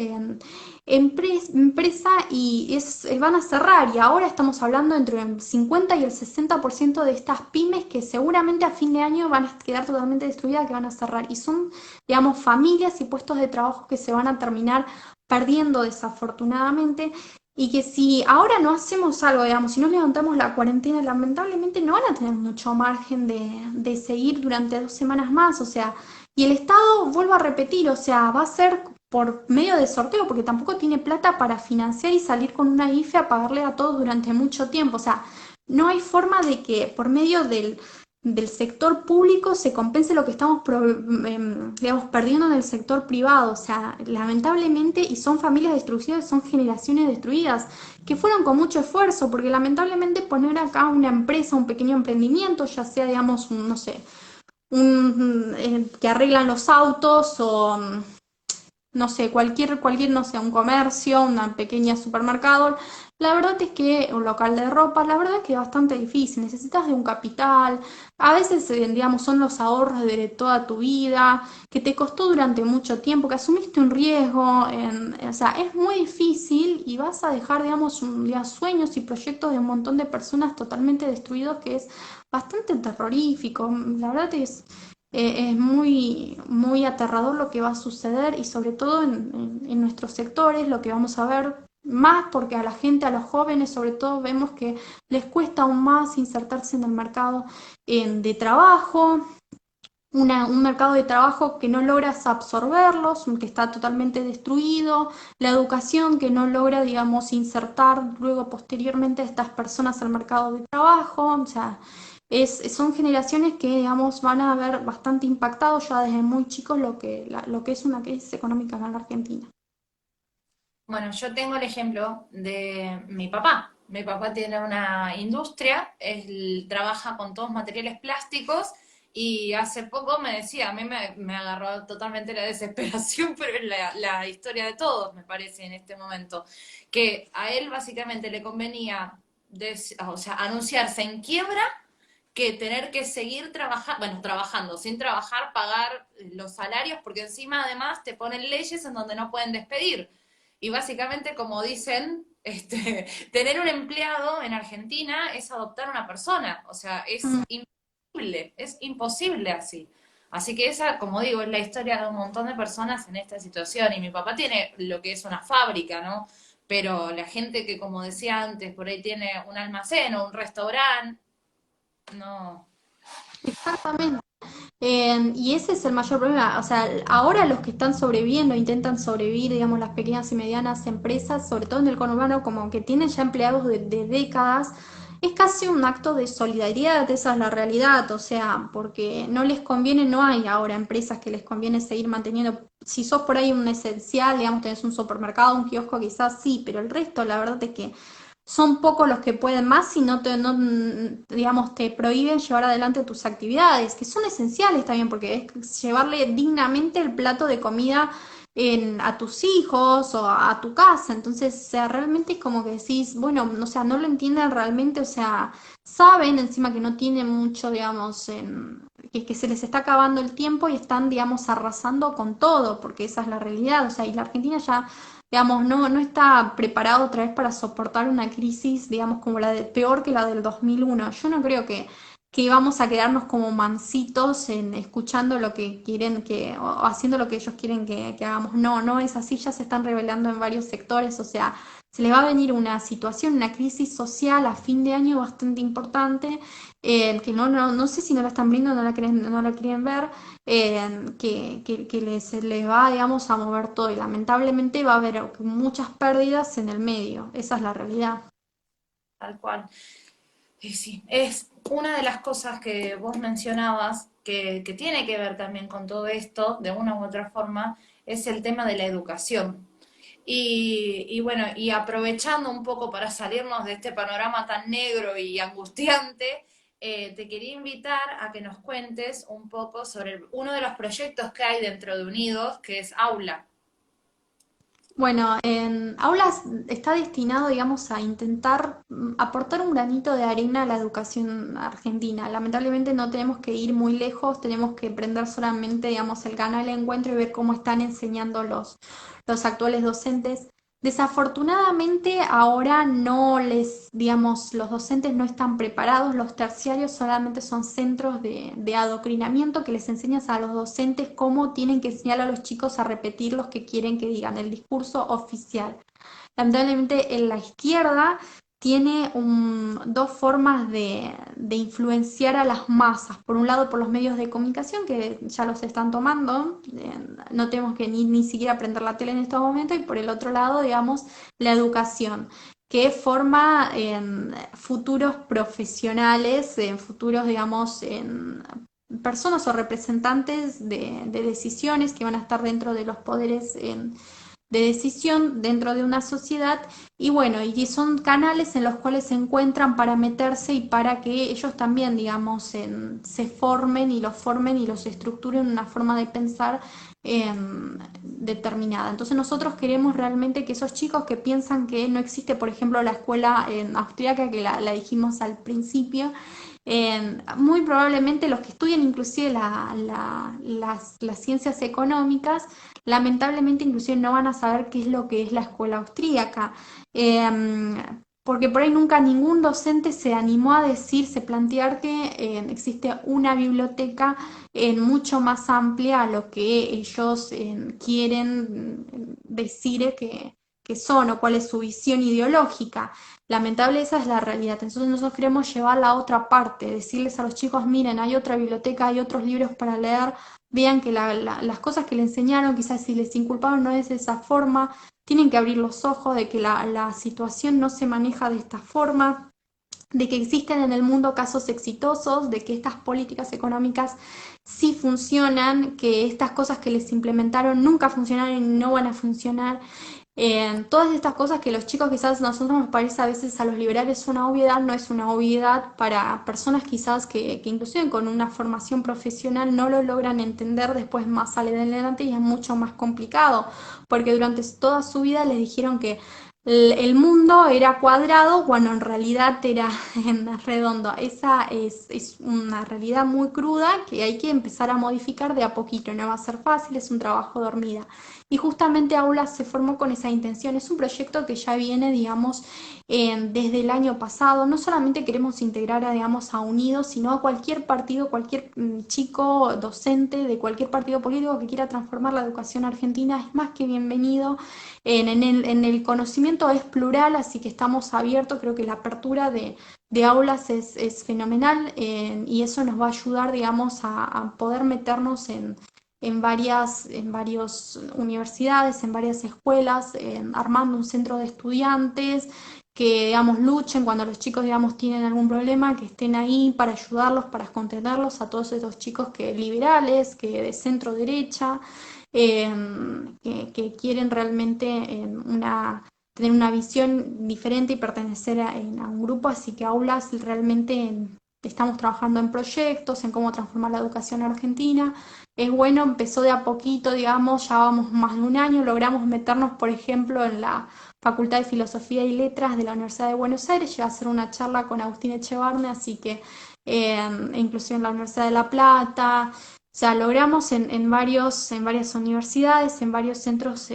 empresa y van a cerrar. Y ahora estamos hablando entre el 50 y el 60% de estas pymes que seguramente a fin de año van a quedar totalmente destruidas, que van a cerrar. Y son, digamos, familias y puestos de trabajo que se van a terminar perdiendo desafortunadamente y que si ahora no hacemos algo, digamos, si no levantamos la cuarentena, lamentablemente no van a tener mucho margen de seguir durante 2 semanas más, o sea, y el Estado, vuelvo a repetir, o sea, va a ser por medio de sorteo, porque tampoco tiene plata para financiar y salir con una IFE a pagarle a todos durante mucho tiempo, o sea, no hay forma de que por medio del sector público se compense lo que estamos, digamos, perdiendo en el sector privado. O sea, lamentablemente, y son familias destruidas, son generaciones destruidas, que fueron con mucho esfuerzo, porque lamentablemente poner acá una empresa, un pequeño emprendimiento, ya sea, digamos, no sé, que arreglan los autos o no sé, no sé, un comercio, una pequeña supermercado, la verdad es que, un local de ropa, la verdad es que es bastante difícil, necesitas de un capital, a veces, digamos, son los ahorros de toda tu vida, que te costó durante mucho tiempo, que asumiste un riesgo, o sea, es muy difícil y vas a dejar, digamos, sueños y proyectos de un montón de personas totalmente destruidos, que es bastante terrorífico, la verdad es muy, muy aterrador lo que va a suceder y sobre todo en nuestros sectores, lo que vamos a ver más porque a la gente, a los jóvenes sobre todo, vemos que les cuesta aún más insertarse en el mercado de trabajo, un mercado de trabajo que no logras absorberlos, que está totalmente destruido, la educación que no logra, digamos, insertar luego posteriormente a estas personas al mercado de trabajo, o sea, son generaciones que, digamos, van a ver bastante impactados ya desde muy chicos lo que es una crisis económica en la Argentina. Bueno, yo tengo el ejemplo de mi papá. Mi papá tiene una industria, él trabaja con todos materiales plásticos y hace poco me decía, a mí me agarró totalmente la desesperación, pero es la historia de todos, me parece, en este momento, que a él básicamente le convenía, o sea, anunciarse en quiebra que tener que seguir trabajando, bueno, trabajando, sin trabajar, pagar los salarios, porque encima además te ponen leyes en donde no pueden despedir. Y básicamente, como dicen, tener un empleado en Argentina es adoptar una persona. O sea, es imposible así. Así que esa, como digo, es la historia de un montón de personas en esta situación. Y mi papá tiene lo que es una fábrica, ¿no? Pero la gente que, como decía antes, por ahí tiene un almacén o un restaurante, no. Exactamente. Y ese es el mayor problema. O sea, ahora los que están sobreviviendo, intentan sobrevivir, digamos, las pequeñas y medianas empresas, sobre todo en el conurbano, como que tienen ya empleados de décadas, es casi un acto de solidaridad, esa es la realidad. O sea, porque no les conviene, no hay ahora empresas que les conviene seguir manteniendo. Si sos por ahí un esencial, digamos, tenés un supermercado, un kiosco, quizás sí, pero el resto, la verdad es que son pocos los que pueden más si digamos, te prohíben llevar adelante tus actividades, que son esenciales también, porque es llevarle dignamente el plato de comida a tus hijos o a tu casa. Entonces, o sea, realmente es como que decís, bueno, o sea, no lo entienden realmente, o sea, saben encima que no tienen mucho, digamos, que se les está acabando el tiempo y están, digamos, arrasando con todo, porque esa es la realidad. O sea, y la Argentina ya digamos, no está preparado otra vez para soportar una crisis, digamos, como peor que la del 2001. Yo no creo que vamos a quedarnos como mansitos en escuchando lo que quieren o haciendo lo que ellos quieren que hagamos. No, no es así, ya se están revelando en varios sectores, o sea, se les va a venir una situación, una crisis social a fin de año bastante importante, que no sé si no la están viendo, no la quieren ver, que les va, digamos, a mover todo y lamentablemente va a haber muchas pérdidas en el medio, esa es la realidad. Tal cual. Sí, es una de las cosas que vos mencionabas que tiene que ver también con todo esto, de una u otra forma, es el tema de la educación. Y bueno, y aprovechando un poco para salirnos de este panorama tan negro y angustiante, te quería invitar a que nos cuentes un poco sobre uno de los proyectos que hay dentro de Unidos, que es Aula. Bueno, en Aulas está destinado, digamos, a intentar aportar un granito de arena a la educación argentina. Lamentablemente no tenemos que ir muy lejos, tenemos que prender solamente, digamos, el canal de encuentro y ver cómo están enseñando los actuales docentes. Desafortunadamente ahora no les, digamos, los docentes no están preparados, los terciarios solamente son centros de adoctrinamiento que les enseñan a los docentes cómo tienen que enseñar a los chicos a repetir los que quieren que digan, el discurso oficial. Lamentablemente en la izquierda tiene dos formas de influenciar a las masas. Por un lado, por los medios de comunicación, que ya los están tomando, no tenemos que ni siquiera prender la tele en estos momentos, y por el otro lado, digamos, la educación que forma en futuros profesionales, en futuros, digamos, en personas o representantes de decisiones que van a estar dentro de los poderes de decisión dentro de una sociedad y bueno, y son canales en los cuales se encuentran para meterse y para que ellos también, digamos, se formen y los estructuren una forma de pensar determinada. Entonces nosotros queremos realmente que esos chicos que piensan que no existe, por ejemplo, la escuela austríaca, que la dijimos al principio, muy probablemente los que estudian inclusive las ciencias económicas, lamentablemente inclusive no van a saber qué es lo que es la escuela austríaca. Porque por ahí nunca ningún docente se animó a decirse, plantear que existe una biblioteca mucho más amplia a lo que ellos quieren decir que son o cuál es su visión ideológica. Lamentable, esa es la realidad. Entonces nosotros queremos llevar la otra parte, decirles a los chicos, miren, hay otra biblioteca, hay otros libros para leer, vean que las cosas que le enseñaron, quizás si les inculparon no es de esa forma, tienen que abrir los ojos de que la situación no se maneja de esta forma, de que existen en el mundo casos exitosos, de que estas políticas económicas sí funcionan, que estas cosas que les implementaron nunca funcionaron y no van a funcionar. Todas estas cosas que los chicos quizás a nosotros nos parece a veces a los liberales una obviedad, no es una obviedad para personas quizás que inclusive con una formación profesional no lo logran entender después más adelante y es mucho más complicado, porque durante toda su vida les dijeron que el mundo era cuadrado cuando en realidad era redondo. Esa es una realidad muy cruda que hay que empezar a modificar de a poquito. No va a ser fácil, es un trabajo de hormiga. Y justamente Aula se formó con esa intención. Es un proyecto que ya viene, digamos, desde el año pasado. No solamente queremos integrar a, digamos, a Unidos, sino a cualquier partido, cualquier chico docente de cualquier partido político que quiera transformar la educación argentina es más que bienvenido. En el conocimiento es plural, así que estamos abiertos. Creo que la apertura de aulas es fenomenal y eso nos va a ayudar, digamos, a poder meternos en varias universidades, en varias escuelas, armando un centro de estudiantes que, digamos, luchen cuando los chicos, digamos, tienen algún problema, que estén ahí para ayudarlos, para contenerlos a todos esos chicos que liberales, que de centro derecha, que quieren realmente tener una visión diferente y pertenecer a un grupo, así que aulas realmente estamos trabajando en proyectos, en cómo transformar la educación argentina. Es bueno, empezó de a poquito, digamos, ya vamos más de un año, logramos meternos, por ejemplo, en la Facultad de Filosofía y Letras de la Universidad de Buenos Aires, llegué a hacer una charla con Agustín Echevarne, así que inclusive en la Universidad de La Plata, o sea, logramos en varias universidades, en varios centros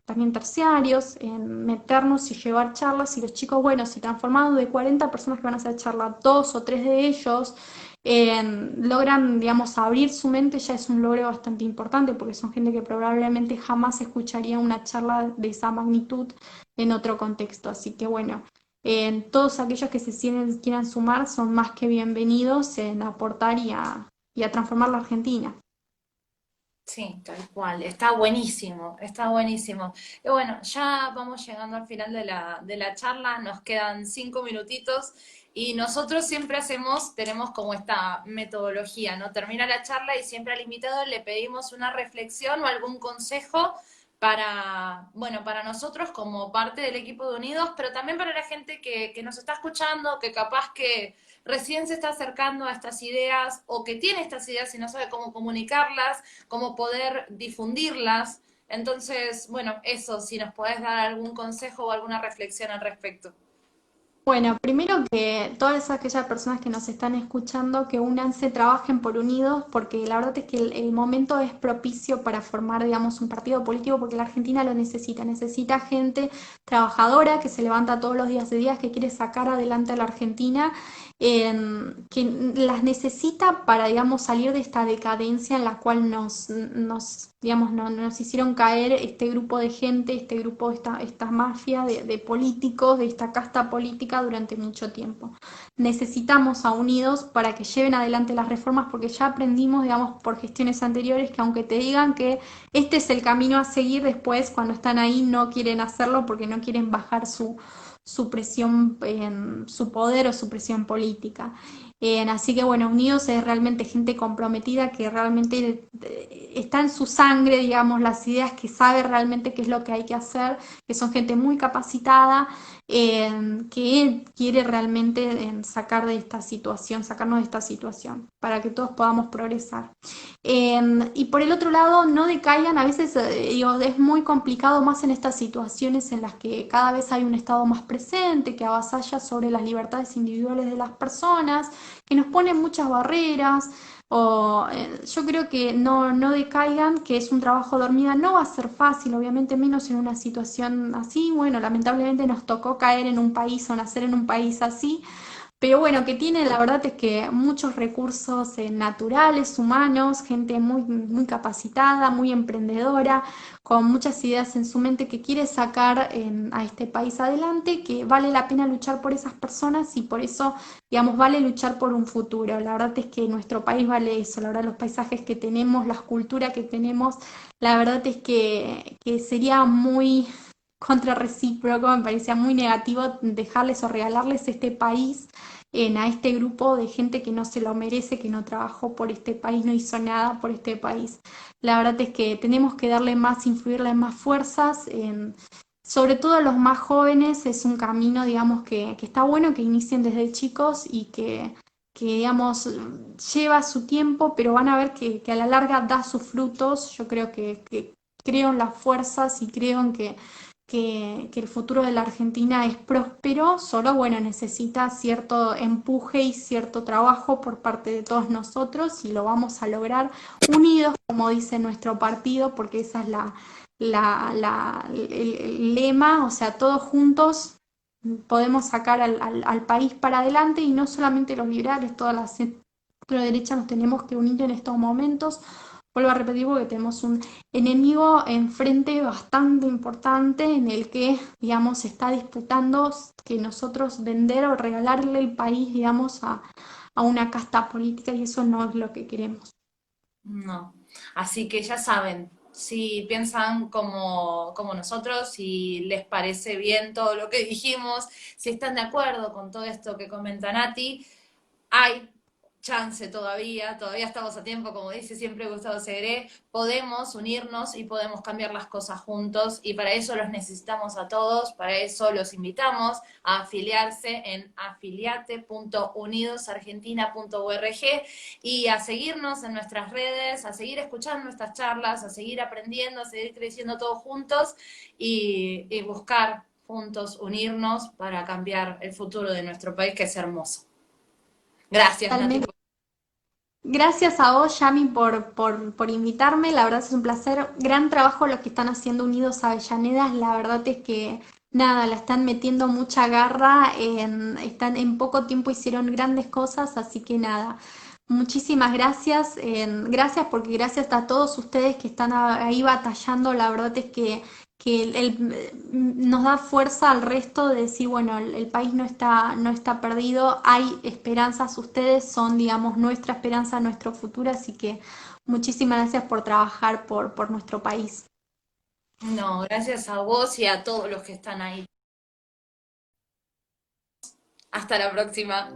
también terciarios, en meternos y llevar charlas y los chicos, bueno, se transformaron de 40 personas que van a hacer charla, dos o tres de ellos logran, digamos, abrir su mente, ya es un logro bastante importante porque son gente que probablemente jamás escucharía una charla de esa magnitud en otro contexto. Así que bueno, todos aquellos que quieran sumar son más que bienvenidos en aportar y a transformar la Argentina. Sí, tal cual. Está buenísimo, está buenísimo. Y bueno, ya vamos llegando al final de la charla, nos quedan 5 minutitos y nosotros siempre tenemos como esta metodología, ¿no? Termina la charla y siempre al invitado le pedimos una reflexión o algún consejo para, bueno, para nosotros como parte del equipo de Unidos, pero también para la gente que nos está escuchando, que capaz que recién se está acercando a estas ideas o que tiene estas ideas y no sabe cómo comunicarlas, cómo poder difundirlas. Entonces, bueno, eso, si nos podés dar algún consejo o alguna reflexión al respecto. Bueno, primero que todas aquellas personas que nos están escuchando, que únanse, trabajen por unidos, porque la verdad es que el momento es propicio para formar, digamos, un partido político, porque la Argentina lo necesita, necesita gente trabajadora que se levanta todos los días de días, que quiere sacar adelante a la Argentina, que las necesita para, digamos, salir de esta decadencia en la cual digamos, nos hicieron caer este grupo de gente, este grupo, esta mafia de políticos, de esta casta política durante mucho tiempo. Necesitamos a Unidos para que lleven adelante las reformas porque ya aprendimos, digamos, por gestiones anteriores que aunque te digan que este es el camino a seguir, después cuando están ahí no quieren hacerlo porque no quieren bajar su presión, su poder o su presión política. Así que bueno, Unidos es realmente gente comprometida que realmente está en su sangre, digamos, las ideas, que sabe realmente qué es lo que hay que hacer, que son gente muy capacitada, que quiere realmente sacarnos de esta situación, para que todos podamos progresar. Y por el otro lado, no decaigan, a veces digo, es muy complicado más en estas situaciones en las que cada vez hay un Estado más presente, que avasalla sobre las libertades individuales de las personas, que nos ponen muchas barreras, yo creo que no decaigan, que es un trabajo de hormiga, no va a ser fácil, obviamente menos en una situación así, bueno, lamentablemente nos tocó caer en un país o nacer en un país así, pero bueno, que tiene, la verdad es que muchos recursos naturales, humanos, gente muy capacitada, muy emprendedora, con muchas ideas en su mente que quiere sacar a este país adelante, que vale la pena luchar por esas personas y por eso, digamos, vale luchar por un futuro. La verdad es que nuestro país vale eso, la verdad los paisajes que tenemos, las culturas que tenemos, la verdad es que sería muy contrarrecíproco, me parecía muy negativo dejarles o regalarles este país a este grupo de gente que no se lo merece, que no trabajó por este país, no hizo nada por este país. La verdad es que tenemos que darle más, influirle más fuerzas, sobre todo a los más jóvenes, es un camino, digamos, que está bueno que inicien desde chicos y digamos, lleva su tiempo, pero van a ver que a la larga da sus frutos. Yo creo que creo en las fuerzas y creo en que el futuro de la Argentina es próspero, solo bueno, necesita cierto empuje y cierto trabajo por parte de todos nosotros y lo vamos a lograr unidos, como dice nuestro partido, porque esa es el lema, o sea, todos juntos podemos sacar al país para adelante y no solamente los liberales, todas las centro derecha nos tenemos que unir en estos momentos. Vuelvo a repetir porque tenemos un enemigo enfrente bastante importante en el que, digamos, se está disputando que nosotros vender o regalarle el país, digamos, a una casta política y eso no es lo que queremos. No. Así que ya saben, si piensan como nosotros, si les parece bien todo lo que dijimos, si están de acuerdo con todo esto que comenta Nati, hay chance todavía estamos a tiempo, como dice siempre Gustavo Segre, podemos unirnos y podemos cambiar las cosas juntos y para eso los necesitamos a todos, para eso los invitamos a afiliarse en afiliate.unidosargentina.org y a seguirnos en nuestras redes, a seguir escuchando nuestras charlas, a seguir aprendiendo, a seguir creciendo todos juntos y buscar juntos unirnos para cambiar el futuro de nuestro país que es hermoso. Gracias, Nati. Totalmente. Gracias a vos, Yami, por invitarme. La verdad es un placer. Gran trabajo lo que están haciendo Unidos Avellanedas. La verdad es que nada, la están metiendo mucha garra. En poco tiempo hicieron grandes cosas, así que nada. Muchísimas gracias. Gracias porque gracias a todos ustedes que están ahí batallando. La verdad es que nos da fuerza al resto de decir, bueno, el país no está perdido, hay esperanzas, ustedes son, digamos, nuestra esperanza, nuestro futuro, así que muchísimas gracias por trabajar por nuestro país. No, gracias a vos y a todos los que están ahí. Hasta la próxima.